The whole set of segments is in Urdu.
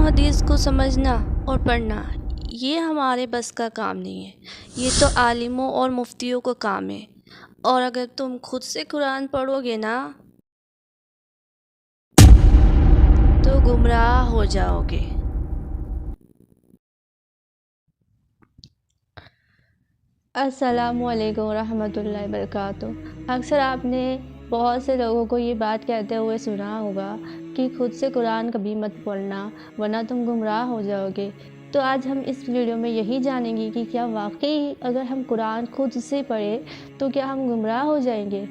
حدیث کو سمجھنا اور پڑھنا یہ ہمارے بس کا کام نہیں ہے، یہ تو عالموں اور مفتیوں کا کام ہے۔ اور اگر تم خود سے قرآن پڑھو گے نا تو گمراہ ہو جاؤ گے۔ السلام علیکم ورحمۃ اللہ وبرکاتہ۔ اکثر آپ نے بہت سے لوگوں کو یہ بات کہتے ہوئے سنا ہوگا کہ خود سے قرآن کبھی مت پڑھنا ورنہ تم گمراہ ہو جاؤ گے۔ تو آج ہم اس ویڈیو میں یہی جانیں گے کہ کیا واقعی اگر ہم قرآن خود سے پڑھیں تو کیا ہم گمراہ ہو جائیں گے؟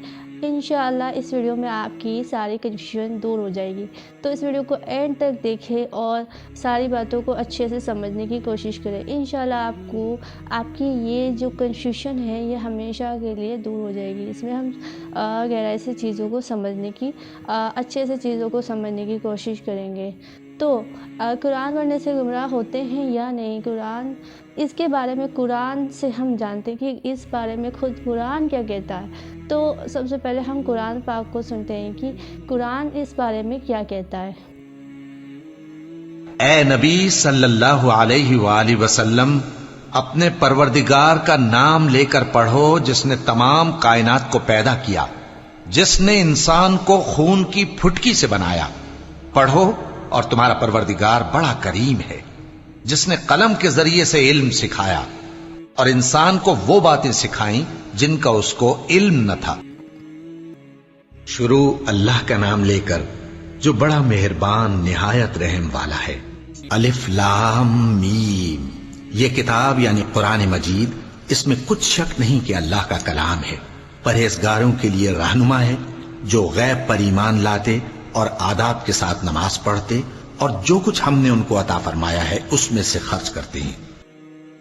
انشاءاللہ اس ویڈیو میں آپ کی ساری کنفیوژن دور ہو جائے گی، تو اس ویڈیو کو اینڈ تک دیکھیں اور ساری باتوں کو اچھے سے سمجھنے کی کوشش کریں۔ انشاءاللہ آپ کی یہ جو کنفیوژن ہے یہ ہمیشہ کے لیے دور ہو جائے گی۔ اس میں ہم گہرائی سے چیزوں کو سمجھنے کی اچھے سے چیزوں کو سمجھنے کی کوشش کریں گے۔ تو قرآن پڑھنے سے گمراہ ہوتے ہیں یا نہیں؟ اس کے بارے میں قرآن سے ہم جانتے ہیں کہ اس بارے میں خود قرآن کیا کہتا ہے۔ تو سب سے پہلے ہم قرآن پاک کو سنتے ہیں کہ قرآن اس بارے میں کیا کہتا ہے۔ اے نبی صلی اللہ علیہ وآلہ وسلم، اپنے پروردگار کا نام لے کر پڑھو جس نے تمام کائنات کو پیدا کیا، جس نے انسان کو خون کی پھٹکی سے بنایا۔ پڑھو اور تمہارا پروردگار بڑا کریم ہے، جس نے قلم کے ذریعے سے علم سکھایا اور انسان کو وہ باتیں سکھائیں جن کا اس کو علم نہ تھا۔ شروع اللہ کا نام لے کر جو بڑا مہربان نہایت رحم والا ہے۔ الف لام میم، یہ کتاب یعنی قرآن مجید، اس میں کچھ شک نہیں کہ اللہ کا کلام ہے، پرہیزگاروں کے لیے رہنما ہے، جو غیب پر ایمان لاتے اور آداب کے ساتھ نماز پڑھتے اور جو کچھ ہم نے ان کو عطا فرمایا ہے اس میں سے خرچ کرتے ہیں۔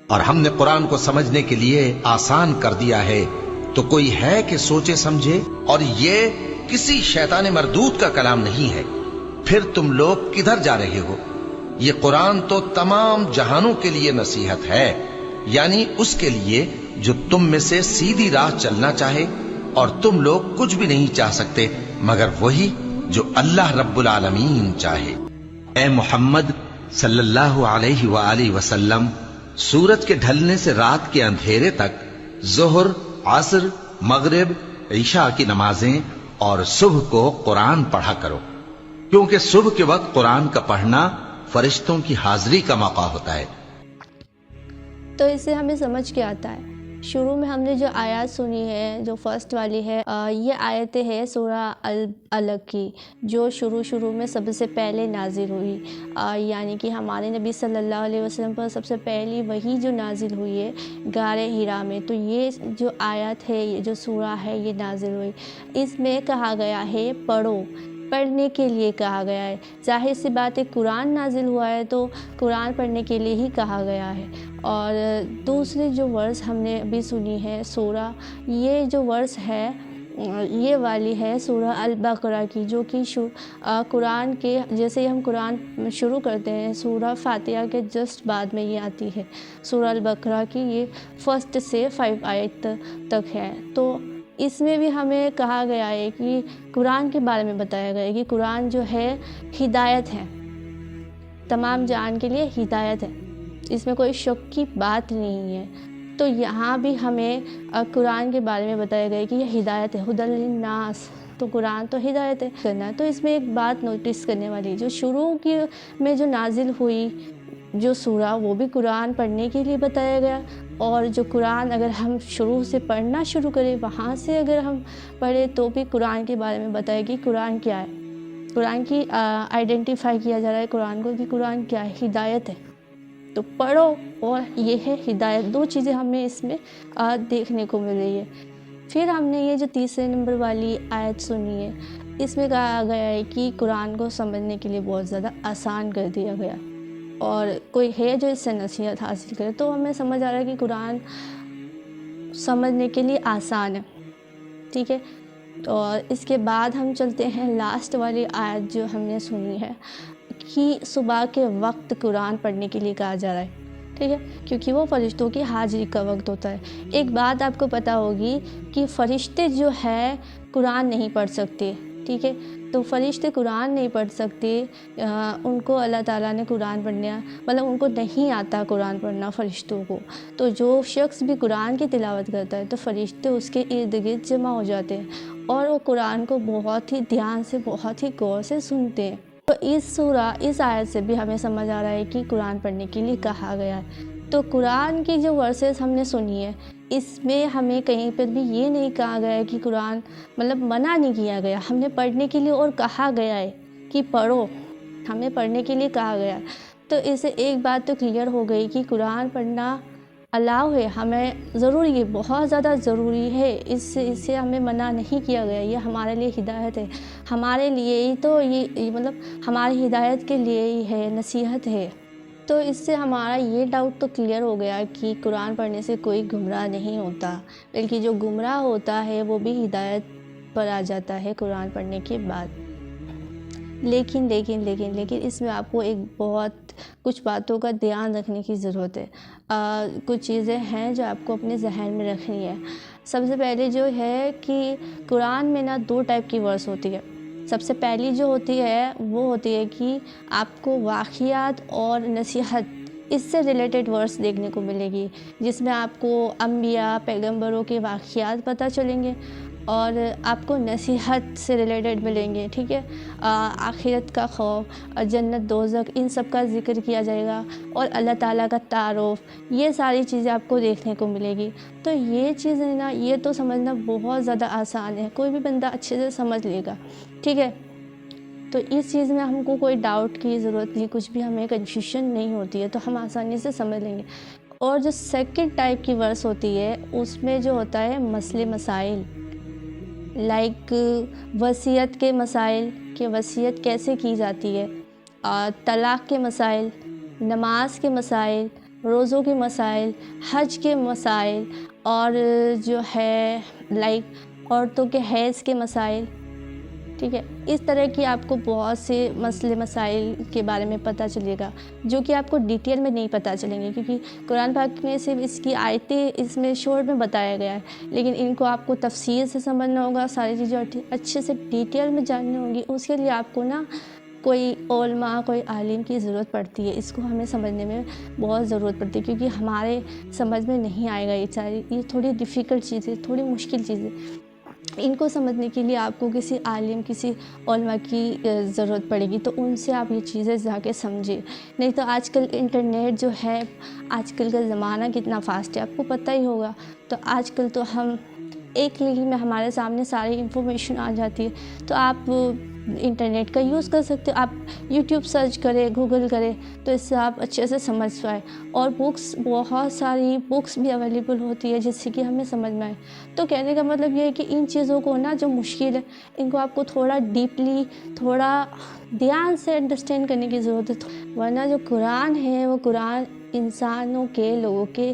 اور ہم نے قرآن کو سمجھنے کے لیے آسان کر دیا ہے، تو کوئی ہے کہ سوچے سمجھے؟ اور یہ کسی شیطان مردود کا کلام نہیں ہے۔ پھر تم لوگ کدھر جا رہے ہو؟ یہ قرآن تو تمام جہانوں کے لیے نصیحت ہے، یعنی اس کے لیے جو تم میں سے سیدھی راہ چلنا چاہے، اور تم لوگ کچھ بھی نہیں چاہ سکتے مگر وہی جو اللہ رب العالمین چاہے۔ اے محمد صلی اللہ علیہ وآلہ وسلم، سورج کے ڈھلنے سے رات کے اندھیرے تک ظہر، عصر، مغرب، عشاء کی نمازیں اور صبح کو قرآن پڑھا کرو، کیونکہ صبح کے وقت قرآن کا پڑھنا فرشتوں کی حاضری کا موقع ہوتا ہے۔ تو اس سے ہمیں سمجھ کے آتا ہے، شروع میں ہم نے جو آیات سنی ہے، جو فرسٹ والی ہے، یہ آیتیں ہے سورہ العلق کی، جو شروع میں سب سے پہلے نازل ہوئی، یعنی کہ ہمارے نبی صلی اللہ علیہ وسلم پر سب سے پہلی وحی جو نازل ہوئی ہے غار حرا میں، تو یہ جو آیات ہے، یہ جو سورہ ہے، یہ نازل ہوئی۔ اس میں کہا گیا ہے پڑھو، پڑھنے کے لیے کہا گیا ہے۔ ظاہر سی بات ہے، قرآن نازل ہوا ہے تو قرآن پڑھنے کے لیے ہی کہا گیا ہے۔ اور دوسری جو ورس ہم نے ابھی سنی ہے سورہ، یہ جو ورس ہے یہ والی ہے سورہ البقرہ کی، جو کہ قرآن کے جیسے ہی ہم قرآن شروع کرتے ہیں سورہ فاتحہ کے جسٹ بعد میں یہ آتی ہے سورہ البقرہ کی، یہ 1 سے 5 آیت تک ہے۔ تو اس میں بھی ہمیں کہا گیا ہے کہ قرآن کے بارے میں بتایا گیا ہے کہ قرآن جو ہے ہدایت ہے، تمام جہان کے لیے ہدایت ہے، اس میں کوئی شک کی بات نہیں ہے۔ تو یہاں بھی ہمیں قرآن کے بارے میں بتایا گیا ہے کہ یہ ہدایت ہے، ہدی للناس، تو قرآن تو ہدایت ہے کرنا۔ تو اس میں ایک بات نوٹس کرنے والی، جو شروع میں جو نازل ہوئی جو سورہ، وہ بھی قرآن پڑھنے کے لیے بتایا گیا، اور جو قرآن اگر ہم شروع سے پڑھنا شروع کریں، وہاں سے اگر ہم پڑھیں تو بھی قرآن کے بارے میں بتایا کہ قرآن کیا ہے، قرآن کی آئیڈینٹیفائی کیا جا رہا ہے قرآن کو کہ قرآن کیا ہے، ہدایت ہے۔ تو پڑھو اور یہ ہے ہدایت، دو چیزیں ہمیں اس میں دیکھنے کو مل رہی ہے۔ پھر ہم نے یہ جو تیسرے نمبر والی آیت سنی ہے، اس میں کہا گیا ہے کہ قرآن کو سمجھنے کے لیے بہت زیادہ آسان کر دیا گیا، اور کوئی ہے جو اس سے نصیحت حاصل کرے، تو ہمیں سمجھ آ رہا ہے کہ قرآن سمجھنے کے لیے آسان ہے، ٹھیک ہے۔ اور اس کے بعد ہم چلتے ہیں لاسٹ والی آیت جو ہم نے سنی ہے کہ صبح کے وقت قرآن پڑھنے کے لیے کہا جا رہا ہے، ٹھیک ہے، کیونکہ وہ فرشتوں کی حاضری کا وقت ہوتا ہے۔ ایک بات آپ کو پتہ ہوگی کہ فرشتے جو ہے قرآن نہیں پڑھ سکتے، ٹھیک ہے. تو فرشتے قرآن نہیں پڑھ سکتے، ان کو اللہ تعالیٰ نے قرآن پڑھنا مطلب ان کو نہیں آتا قرآن پڑھنا فرشتوں کو. تو جو شخص بھی قرآن کی تلاوت کرتا ہے تو فرشتے اس کے ارد گرد جمع ہو جاتے ہیں اور وہ قرآن کو بہت ہی دھیان سے، بہت ہی غور سے سنتے ہیں. تو اس آیت سے بھی ہمیں سمجھ آ رہا ہے کہ قرآن پڑھنے کے لیے کہا گیا ہے. تو قرآن کی جو ورسز ہم نے سنی ہے اس میں ہمیں کہیں پر بھی یہ نہیں کہا گیا ہے کہ قرآن مطلب منع نہیں کیا گیا، ہم نے پڑھنے کے لیے اور کہا گیا ہے کہ پڑھو، ہمیں پڑھنے کے لیے کہا گیا. تو اس سے ایک بات تو کلیئر ہو گئی کہ قرآن پڑھنا الاؤ ہے، ہمیں ضروری ہے، بہت زیادہ ضروری ہے. اس سے ہمیں منع نہیں کیا گیا، یہ ہمارے لیے ہدایت ہے، ہمارے لیے ہی تو یہ مطلب ہماری ہدایت کے لیے ہی ہے، نصیحت ہے. تو اس سے ہمارا یہ ڈاؤٹ تو کلیئر ہو گیا کہ قرآن پڑھنے سے کوئی گمراہ نہیں ہوتا، بلکہ جو گمراہ ہوتا ہے وہ بھی ہدایت پر آ جاتا ہے قرآن پڑھنے کے بعد. لیکن اس میں آپ کو بہت کچھ باتوں کا دھیان رکھنے کی ضرورت ہے. کچھ چیزیں ہیں جو آپ کو اپنے ذہن میں رکھنی ہے. سب سے پہلے جو ہے کہ قرآن میں نا 2 ٹائپ کی ورس ہوتی ہے. سب سے پہلی جو ہوتی ہے وہ ہوتی ہے کہ آپ کو واقعات اور نصیحت اس سے ریلیٹڈ ورس دیکھنے کو ملے گی، جس میں آپ کو انبیاء پیغمبروں کے واقعات پتہ چلیں گے اور آپ کو نصیحت سے ریلیٹڈ ملیں گے. ٹھیک ہے، آخرت کا خوف، جنت دوزخ، ان سب کا ذکر کیا جائے گا اور اللہ تعالیٰ کا تعارف، یہ ساری چیزیں آپ کو دیکھنے کو ملے گی. تو یہ چیزیں نا یہ تو سمجھنا بہت زیادہ آسان ہے، کوئی بھی بندہ اچھے سے سمجھ لے گا. ٹھیک ہے، تو اس چیز میں ہم کو کوئی ڈاؤٹ کی ضرورت نہیں، کچھ بھی ہمیں کنفیوژن نہیں ہوتی ہے، تو ہم آسانی سے سمجھ لیں گے. اور جو سیکنڈ ٹائپ کی ورس ہوتی ہے اس میں جو ہوتا ہے مسئلے مسائل، لائک وصیت کے مسائل کہ وصیت کیسے کی جاتی ہے، طلاق کے مسائل، نماز کے مسائل، روزوں کے مسائل، حج کے مسائل، اور جو ہے لائک عورتوں کے حیض کے مسائل. ٹھیک ہے، اس طرح کی آپ کو بہت سے مسئلے مسائل کے بارے میں پتہ چلے گا جو کہ آپ کو ڈیٹیل میں نہیں پتہ چلیں گے، کیونکہ قرآن پاک میں صرف اس کی آیتیں اس میں شورٹ میں بتایا گیا ہے، لیکن ان کو آپ کو تفصیل سے سمجھنا ہوگا، ساری چیزیں اچھے سے ڈیٹیل میں جاننی ہوں گی. اس کے لیے آپ کو نا کوئی علماء، کوئی عالم کی ضرورت پڑتی ہے. اس کو ہمیں سمجھنے میں بہت ضرورت پڑتی ہے، کیونکہ ہمارے سمجھ میں نہیں آئے گا یہ تھوڑی ڈیفیکلٹ چیزیں، تھوڑی مشکل چیزیں. ان کو سمجھنے کے لیے آپ کو کسی عالم، کسی علماء کی ضرورت پڑے گی، تو ان سے آپ یہ چیزیں جا کے سمجھیں. نہیں تو آج کل انٹرنیٹ جو ہے، آج کل کا زمانہ کتنا فاسٹ ہے آپ کو پتہ ہی ہوگا. تو آج کل تو ہم ایک کلک میں ہمارے سامنے ساری انفارمیشن آ جاتی ہے. تو آپ انٹرنیٹ کا یوز کر سکتے ہو، آپ یوٹیوب سرچ کریں، گوگل کریں، تو اس سے آپ اچھے سے سمجھ پائیں. اور بہت ساری بکس بھی اویلیبل ہوتی ہے جس سے کہ ہمیں سمجھ میں آئے. تو کہنے کا مطلب یہ ہے کہ ان چیزوں کو نا جو مشکل ہے ان کو آپ کو تھوڑا ڈیپلی، تھوڑا دھیان سے انڈرسٹینڈ کرنے کی ضرورت ہے. ورنہ جو قرآن ہے وہ قرآن انسانوں کے، لوگوں کے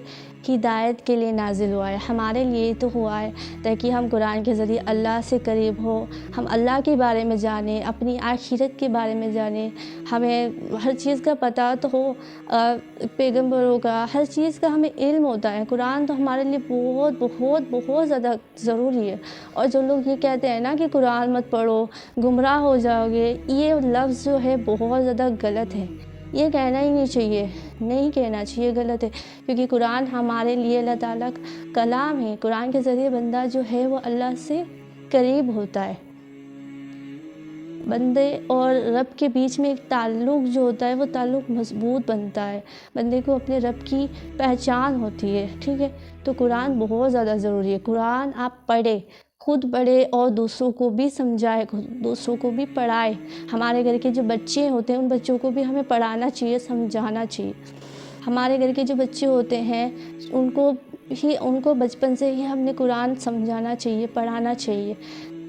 ہدایت کے لیے نازل ہوا ہے، ہمارے لیے تو ہوا ہے تاکہ ہم قرآن کے ذریعے اللہ سے قریب ہو، ہم اللہ کے بارے میں جانیں، اپنی آخرت کے بارے میں جانیں، ہمیں ہر چیز کا پتہ تو ہو، پیغمبروں کا ہر چیز کا ہمیں علم ہوتا ہے. قرآن تو ہمارے لیے بہت بہت بہت زیادہ ضروری ہے. اور جو لوگ یہ کہتے ہیں نا کہ قرآن مت پڑھو، گمراہ ہو جاؤ گے، یہ لفظ جو ہے بہت زیادہ غلط ہے. یہ کہنا ہی نہیں چاہیے، نہیں کہنا چاہیے، غلط ہے. کیونکہ قرآن ہمارے لیے اللہ تعالیٰ کا کلام ہے. قرآن کے ذریعے بندہ جو ہے وہ اللہ سے قریب ہوتا ہے. بندے اور رب کے بیچ میں ایک تعلق جو ہوتا ہے وہ تعلق مضبوط بنتا ہے، بندے کو اپنے رب کی پہچان ہوتی ہے. ٹھیک ہے، تو قرآن بہت زیادہ ضروری ہے. قرآن آپ پڑھیں، خود پڑھے اور دوسروں کو بھی سمجھائے، دوسروں کو بھی پڑھائے. ہمارے گھر کے جو بچے ہوتے ہیں ان بچوں کو بھی ہمیں پڑھانا چاہیے، سمجھانا چاہیے. ہمارے گھر کے جو بچے ہوتے ہیں ان کو بچپن سے ہی ہم نے قرآن سمجھانا چاہیے، پڑھانا چاہیے.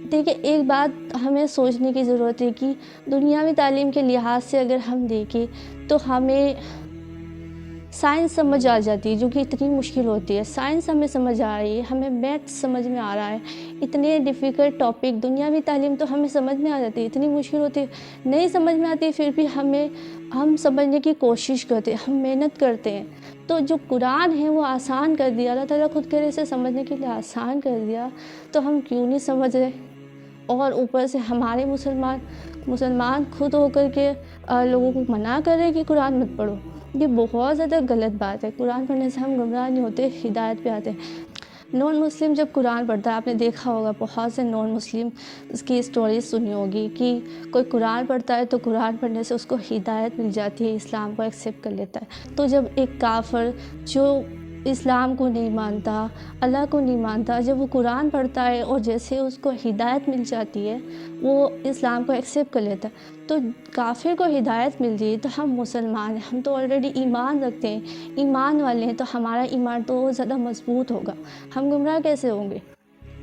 ٹھیک ہے، ایک بات ہمیں سوچنے کی ضرورت ہے کہ دنیاوی تعلیم کے لحاظ سے اگر ہم دیکھیں تو ہمیں سائنس سمجھ آ جاتی ہے جو کہ اتنی مشکل ہوتی ہے. سائنس ہمیں سمجھ آ رہی ہے، ہمیں میتھس سمجھ میں آ رہا ہے. اتنے ڈیفیکلٹ ٹاپک دنیاوی تعلیم تو ہمیں سمجھ میں آ جاتی ہے، اتنی مشکل ہوتی ہے، نہیں سمجھ میں آتی پھر بھی ہم سمجھنے کی کوشش کرتے ہیں، ہم محنت کرتے ہیں. تو جو قرآن ہے وہ آسان کر دیا، اللہ تعالیٰ خود کہہ رہے اسے سمجھنے کے لیے آسان کر دیا، تو ہم کیوں نہیں سمجھ رہے؟ اور اوپر سے ہمارے مسلمان خود ہو کر کے لوگوں کو منع کر رہے ہیں کہ قرآن مت پڑھو. یہ بہت زیادہ غلط بات ہے. قرآن پڑھنے سے ہم گمراہ نہیں ہوتے، ہدایت پہ آتے ہیں. نان مسلم جب قرآن پڑھتا ہے، آپ نے دیکھا ہوگا بہت سے نان مسلم اس کی اسٹوریز سنی ہوگی کہ کوئی قرآن پڑھتا ہے تو قرآن پڑھنے سے اس کو ہدایت مل جاتی ہے، اسلام کو ایکسیپٹ کر لیتا ہے. تو جب ایک کافر جو اسلام کو نہیں مانتا، اللہ کو نہیں مانتا، جب وہ قرآن پڑھتا ہے اور جیسے اس کو ہدایت مل جاتی ہے وہ اسلام کو ایکسیپٹ کر لیتا ہے. تو کافر کو ہدایت مل گئی تو ہم مسلمان ہیں، ہم تو آلریڈی ایمان رکھتے ہیں، ایمان والے ہیں، تو ہمارا ایمان تو زیادہ مضبوط ہوگا. ہم گمراہ کیسے ہوں گے؟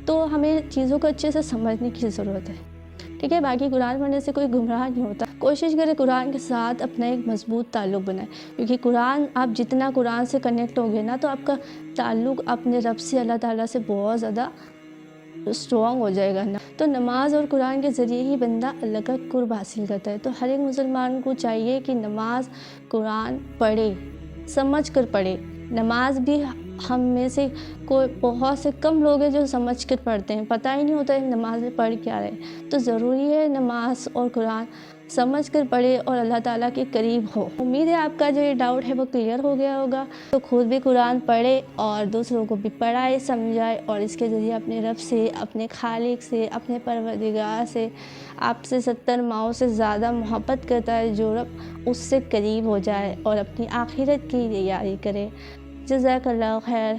تو ہمیں چیزوں کو اچھے سے سمجھنے کی ضرورت ہے. ٹھیک ہے، باقی قرآن پڑھنے سے کوئی گمراہ نہیں ہوتا. کوشش کریں قرآن کے ساتھ اپنا ایک مضبوط تعلق بنائیں، کیونکہ قرآن، آپ جتنا قرآن سے کنیکٹ ہوں گے نا تو آپ کا تعلق اپنے رب سے، اللہ تعالیٰ سے بہت زیادہ اسٹرانگ ہو جائے گا نا. تو نماز اور قرآن کے ذریعے ہی بندہ اللہ کا قرب حاصل کرتا ہے. تو ہر ایک مسلمان کو چاہیے کہ نماز، قرآن پڑھے، سمجھ کر پڑھے. نماز بھی ہم میں سے کوئی بہت سے کم لوگ ہیں جو سمجھ کر پڑھتے ہیں، پتہ ہی نہیں ہوتا ہے نماز میں پڑھ کیا رہے. تو ضروری ہے نماز اور قرآن سمجھ کر پڑھے اور اللہ تعالیٰ کے قریب ہو. امید ہے آپ کا جو یہ ڈاؤٹ ہے وہ کلیئر ہو گیا ہوگا. تو خود بھی قرآن پڑھے اور دوسروں کو بھی پڑھائے، سمجھائے، اور اس کے ذریعے اپنے رب سے، اپنے خالق سے، اپنے پروردگار سے، آپ سے 70 ماؤں سے زیادہ محبت کرتا ہے جو رب، اس سے قریب ہو جائے اور اپنی آخرت کی تیاری کرے. جزاک اللہ خیر.